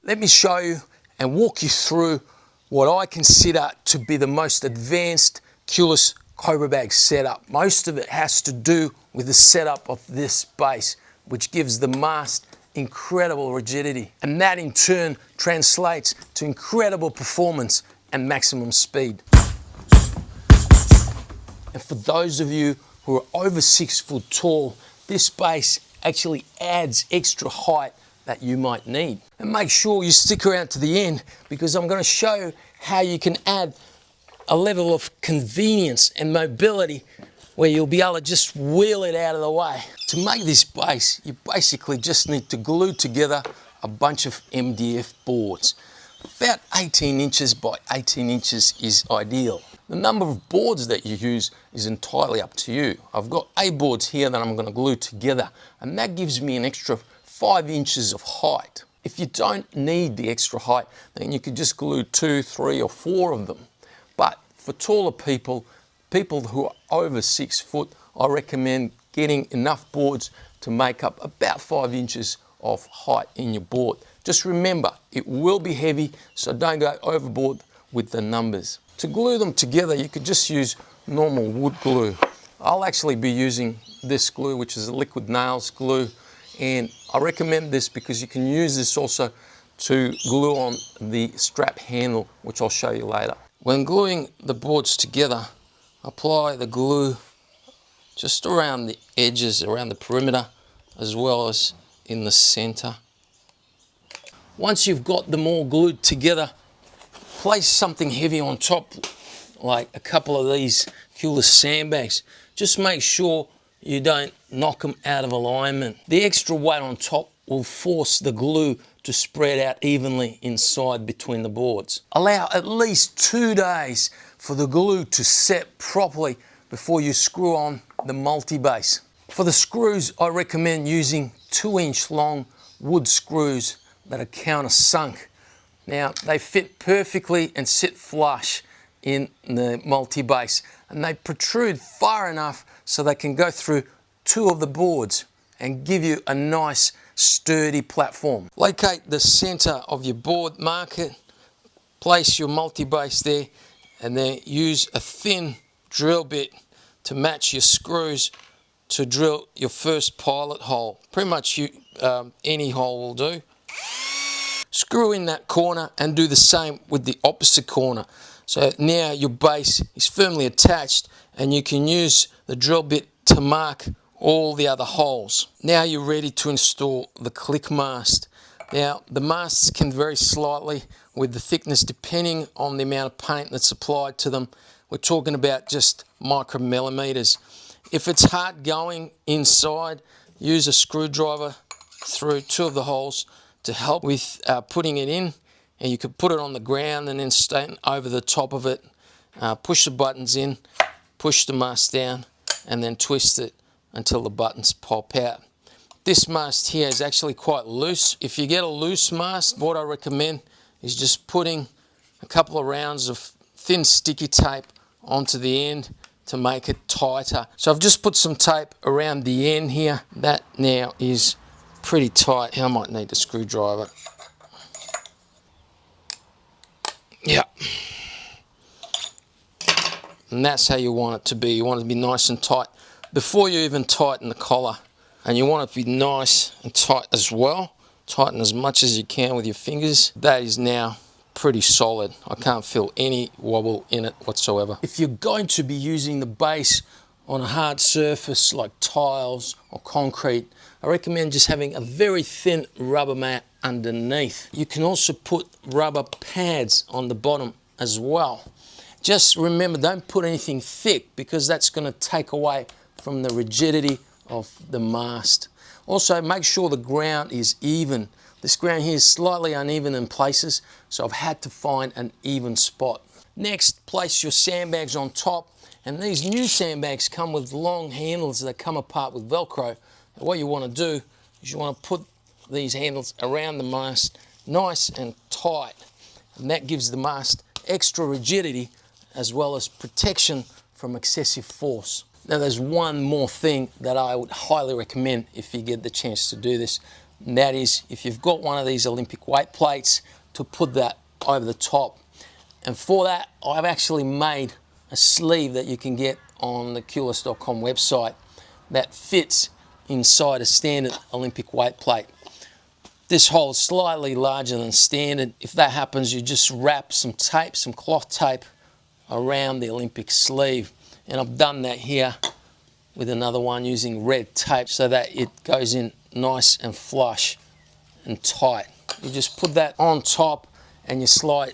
let me show you and walk you through what I consider to be the most advanced Kewlus Cobra Bag setup. Most of it has to do with the setup of this base, which gives the mast incredible rigidity, and that in turn translates to incredible performance and maximum speed. And for those of you who are over 6 foot tall, this base actually adds extra height that you might need. And make sure you stick around to the end, because I'm going to show you how you can add a level of convenience and mobility where you'll be able to just wheel it out of the way. To make this base, you basically just need to glue together a bunch of MDF boards. About 18 inches by 18 inches is ideal. The number of boards that you use is entirely up to you. I've got 8 boards here that I'm going to glue together, and that gives me an extra 5 inches of height. If you don't need the extra height, then you could just glue 2, 3 or 4 of them. But for taller people, people who are over 6 foot, I recommend getting enough boards to make up about 5 inches of height in your board. Just remember, it will be heavy, so don't go overboard with the numbers. To glue them together, you could just use normal wood glue. I'll actually be using this glue, which is a liquid nails glue, and I recommend this because you can use this also to glue on the strap handle, which I'll show you later. When gluing the boards together, apply the glue just around the edges, around the perimeter, as well as in the center. Once you've got them all glued together, place something heavy on top, like a couple of these Kewlus sandbags. Just make sure you don't knock them out of alignment. The extra weight on top will force the glue to spread out evenly inside between the boards. Allow at least 2 days for the glue to set properly before you screw on the multi-base. For the screws, I recommend using 2-inch long wood screws that are countersunk. Now, they fit perfectly and sit flush in the multi-base, and they protrude far enough so they can go through 2 of the boards and give you a nice sturdy platform. Locate the center of your board, mark it, place your multi-base there, and then use a thin drill bit to match your screws to drill your first pilot hole. Pretty much any hole will do. Screw in that corner and do the same with the opposite corner. So now your base is firmly attached, and you can use the drill bit to mark all the other holes. Now you're ready to install the click mast. Now the masts can vary slightly with the thickness depending on the amount of paint that's applied to them. We're talking about just micromillimeters. If it's hard going inside, use a screwdriver through 2 of the holes to help with putting it in, and you could put it on the ground and then stand over the top of it, push the buttons in, push the mast down, and then twist it until the buttons pop out. This mast here is actually quite loose. If you get a loose mast, what I recommend is just putting a couple of rounds of thin sticky tape onto the end to make it tighter. So I've just put some tape around the end here. That now is pretty tight. I might need a screwdriver. Yeah. And that's how you want it to be. You want it to be nice and tight before you even tighten the collar. And you want it to be nice and tight as well. Tighten as much as you can with your fingers. That is now pretty solid. I can't feel any wobble in it whatsoever. If you're going to be using the base on a hard surface like tiles or concrete, I recommend just having a very thin rubber mat underneath. You can also put rubber pads on the bottom as well. Just remember, don't put anything thick, because that's going to take away from the rigidity of the mast. Also, make sure the ground is even. This ground here is slightly uneven in places, so I've had to find an even spot. Next, place your sandbags on top, and these new sandbags come with long handles that come apart with Velcro. And what you want to do is you want to put these handles around the mast nice and tight, and that gives the mast extra rigidity as well as protection from excessive force. Now there's one more thing that I would highly recommend if you get the chance to do this. And that is, if you've got one of these Olympic weight plates, to put that over the top. And for that, I've actually made a sleeve that you can get on the Kewlus.com website that fits inside a standard Olympic weight plate. This hole is slightly larger than standard. If that happens, you just wrap some tape, some cloth tape around the Olympic sleeve. And I've done that here with another one using red tape so that it goes in nice and flush and tight. You just put that on top and you slide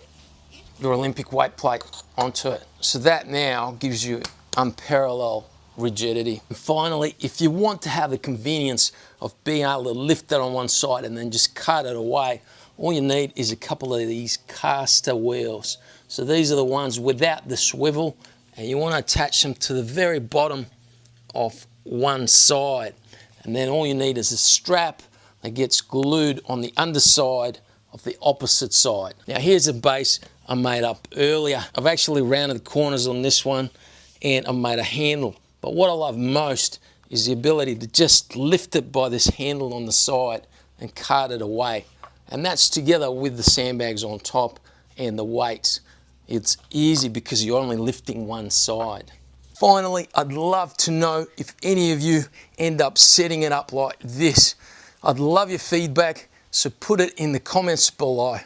your Olympic weight plate onto it. So that now gives you unparalleled rigidity. And finally, if you want to have the convenience of being able to lift it on one side and then just cut it away, all you need is a couple of these caster wheels. So these are the ones without the swivel, and you want to attach them to the very bottom of one side. And then all you need is a strap that gets glued on the underside of the opposite side. Now here's a base I made up earlier. I've actually rounded the corners on this one and I've made a handle. But what I love most is the ability to just lift it by this handle on the side and cart it away. And that's together with the sandbags on top and the weights. It's easy because you're only lifting one side. Finally, I'd love to know if any of you end up setting it up like this. I'd love your feedback, so put it in the comments below.